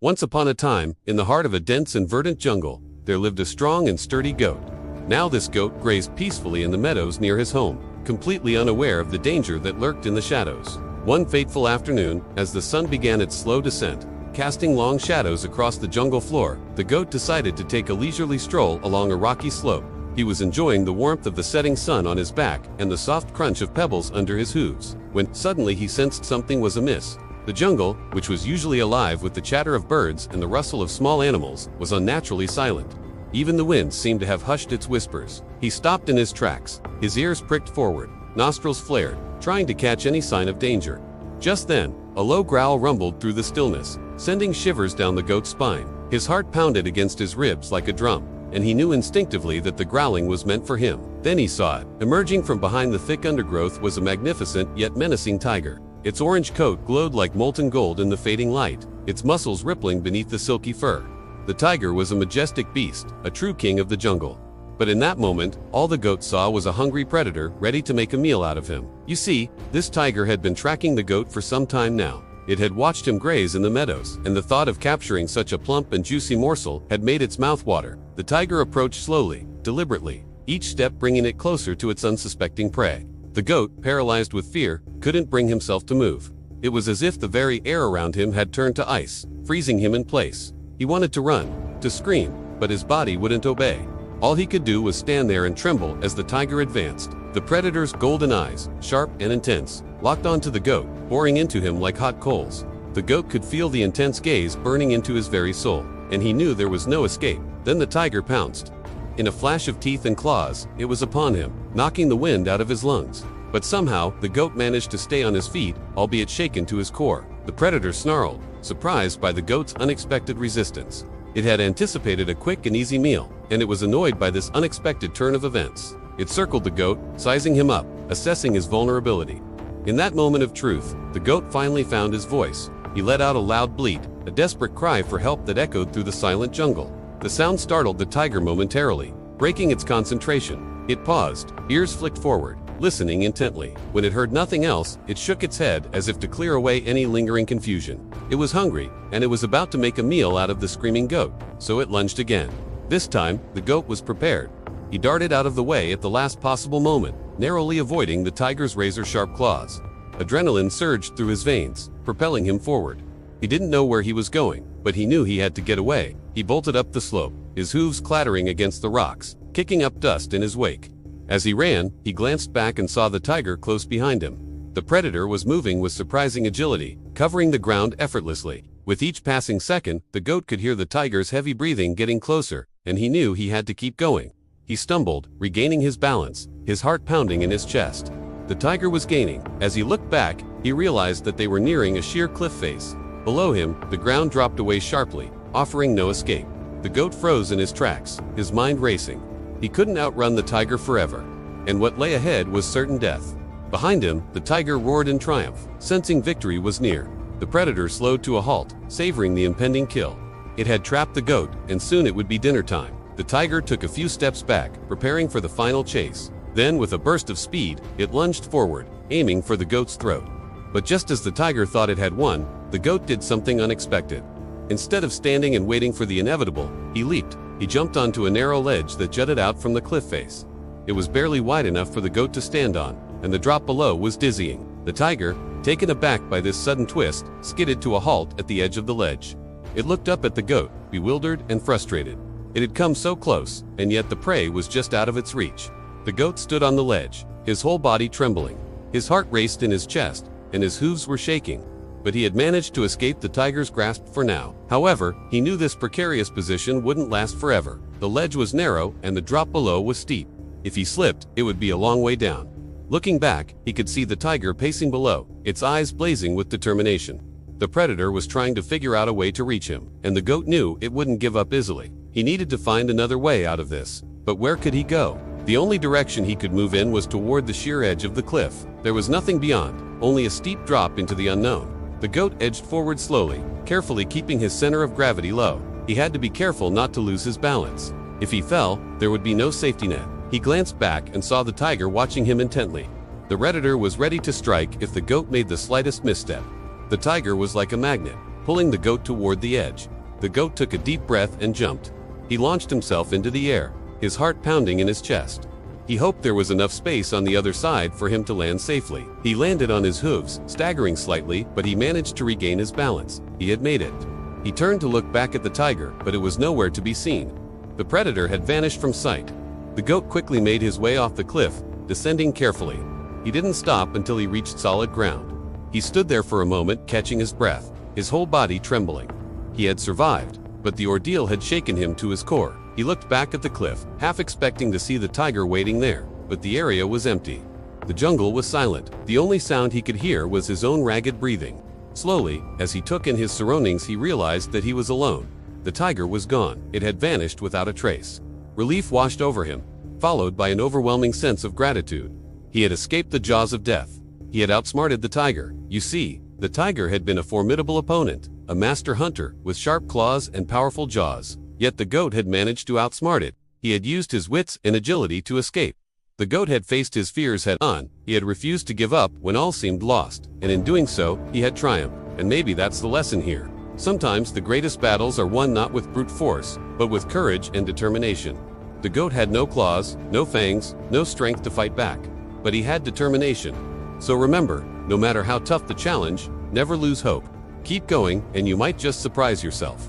Once upon a time, in the heart of a dense and verdant jungle, there lived a strong and sturdy goat. Now this goat grazed peacefully in the meadows near his home, completely unaware of the danger that lurked in the shadows. One fateful afternoon, as the sun began its slow descent, casting long shadows across the jungle floor, the goat decided to take a leisurely stroll along a rocky slope. He was enjoying the warmth of the setting sun on his back and the soft crunch of pebbles under his hooves, when suddenly he sensed something was amiss. The jungle, which was usually alive with the chatter of birds and the rustle of small animals, was unnaturally silent. Even the wind seemed to have hushed its whispers. He stopped in his tracks, his ears pricked forward, nostrils flared, trying to catch any sign of danger. Just then, a low growl rumbled through the stillness, sending shivers down the goat's spine. His heart pounded against his ribs like a drum, and he knew instinctively that the growling was meant for him. Then he saw it. Emerging from behind the thick undergrowth was a magnificent yet menacing tiger. Its orange coat glowed like molten gold in the fading light, its muscles rippling beneath the silky fur. The tiger was a majestic beast, a true king of the jungle. But in that moment, all the goat saw was a hungry predator ready to make a meal out of him. You see, this tiger had been tracking the goat for some time now. It had watched him graze in the meadows, and the thought of capturing such a plump and juicy morsel had made its mouth water. The tiger approached slowly, deliberately, each step bringing it closer to its unsuspecting prey. The goat, paralyzed with fear, couldn't bring himself to move. It was as if the very air around him had turned to ice, freezing him in place. He wanted to run, to scream, but his body wouldn't obey. All he could do was stand there and tremble as the tiger advanced. The predator's golden eyes, sharp and intense, locked onto the goat, pouring into him like hot coals. The goat could feel the intense gaze burning into his very soul, and he knew there was no escape. Then the tiger pounced. In a flash of teeth and claws, it was upon him, knocking the wind out of his lungs. But somehow, the goat managed to stay on his feet, albeit shaken to his core. The predator snarled, surprised by the goat's unexpected resistance. It had anticipated a quick and easy meal, and it was annoyed by this unexpected turn of events. It circled the goat, sizing him up, assessing his vulnerability. In that moment of truth, the goat finally found his voice. He let out a loud bleat, a desperate cry for help that echoed through the silent jungle. The sound startled the tiger momentarily, breaking its concentration. It paused, ears flicked forward, listening intently. When it heard nothing else, it shook its head as if to clear away any lingering confusion. It was hungry, and it was about to make a meal out of the screaming goat, so it lunged again. This time, the goat was prepared. He darted out of the way at the last possible moment, narrowly avoiding the tiger's razor-sharp claws. Adrenaline surged through his veins, propelling him forward. He didn't know where he was going, but he knew he had to get away. He bolted up the slope, his hooves clattering against the rocks, kicking up dust in his wake. As he ran, he glanced back and saw the tiger close behind him. The predator was moving with surprising agility, covering the ground effortlessly. With each passing second, the goat could hear the tiger's heavy breathing getting closer, and he knew he had to keep going. He stumbled, regaining his balance, his heart pounding in his chest. The tiger was gaining. As he looked back, he realized that they were nearing a sheer cliff face. Below him, the ground dropped away sharply, offering no escape. The goat froze in his tracks, his mind racing. He couldn't outrun the tiger forever, and what lay ahead was certain death. Behind him, the tiger roared in triumph, sensing victory was near. The predator slowed to a halt, savoring the impending kill. It had trapped the goat, and soon it would be dinner time. The tiger took a few steps back, preparing for the final chase. Then, with a burst of speed, it lunged forward, aiming for the goat's throat. But just as the tiger thought it had won, the goat did something unexpected. Instead of standing and waiting for the inevitable, he leaped. He jumped onto a narrow ledge that jutted out from the cliff face. It was barely wide enough for the goat to stand on, and the drop below was dizzying. The tiger, taken aback by this sudden twist, skidded to a halt at the edge of the ledge. It looked up at the goat, bewildered and frustrated. It had come so close, and yet the prey was just out of its reach. The goat stood on the ledge, his whole body trembling. His heart raced in his chest, and his hooves were shaking. But he had managed to escape the tiger's grasp for now. However, he knew this precarious position wouldn't last forever. The ledge was narrow, and the drop below was steep. If he slipped, it would be a long way down. Looking back, he could see the tiger pacing below, its eyes blazing with determination. The predator was trying to figure out a way to reach him, and the goat knew it wouldn't give up easily. He needed to find another way out of this. But where could he go? The only direction he could move in was toward the sheer edge of the cliff. There was nothing beyond, only a steep drop into the unknown. The goat edged forward slowly, carefully keeping his center of gravity low. He had to be careful not to lose his balance. If he fell, there would be no safety net. He glanced back and saw the tiger watching him intently. The predator was ready to strike if the goat made the slightest misstep. The tiger was like a magnet. pulling the goat toward the edge. The goat took a deep breath and jumped. He launched himself into the air, his heart pounding in his chest. He hoped there was enough space on the other side for him to land safely. He landed on his hooves, staggering slightly, but he managed to regain his balance. He had made it. He turned to look back at the tiger, but it was nowhere to be seen. The predator had vanished from sight. The goat quickly made his way off the cliff, descending carefully. He didn't stop until he reached solid ground. He stood there for a moment, catching his breath, his whole body trembling. He had survived, but the ordeal had shaken him to his core. He looked back at the cliff, half expecting to see the tiger waiting there, but the area was empty. The jungle was silent. The only sound he could hear was his own ragged breathing. Slowly, as he took in his surroundings, he realized that he was alone. The tiger was gone. It had vanished without a trace. Relief washed over him, followed by an overwhelming sense of gratitude. He had escaped the jaws of death. He had outsmarted the tiger. You see, the tiger had been a formidable opponent, a master hunter with sharp claws and powerful jaws. Yet the goat had managed to outsmart it. He had used his wits and agility to escape. The goat had faced his fears head on. He had refused to give up when all seemed lost, and in doing so, he had triumphed. And maybe that's the lesson here. Sometimes the greatest battles are won not with brute force, but with courage and determination. The goat had no claws, no fangs, no strength to fight back, but he had determination. So remember, no matter how tough the challenge, never lose hope. Keep going, and you might just surprise yourself.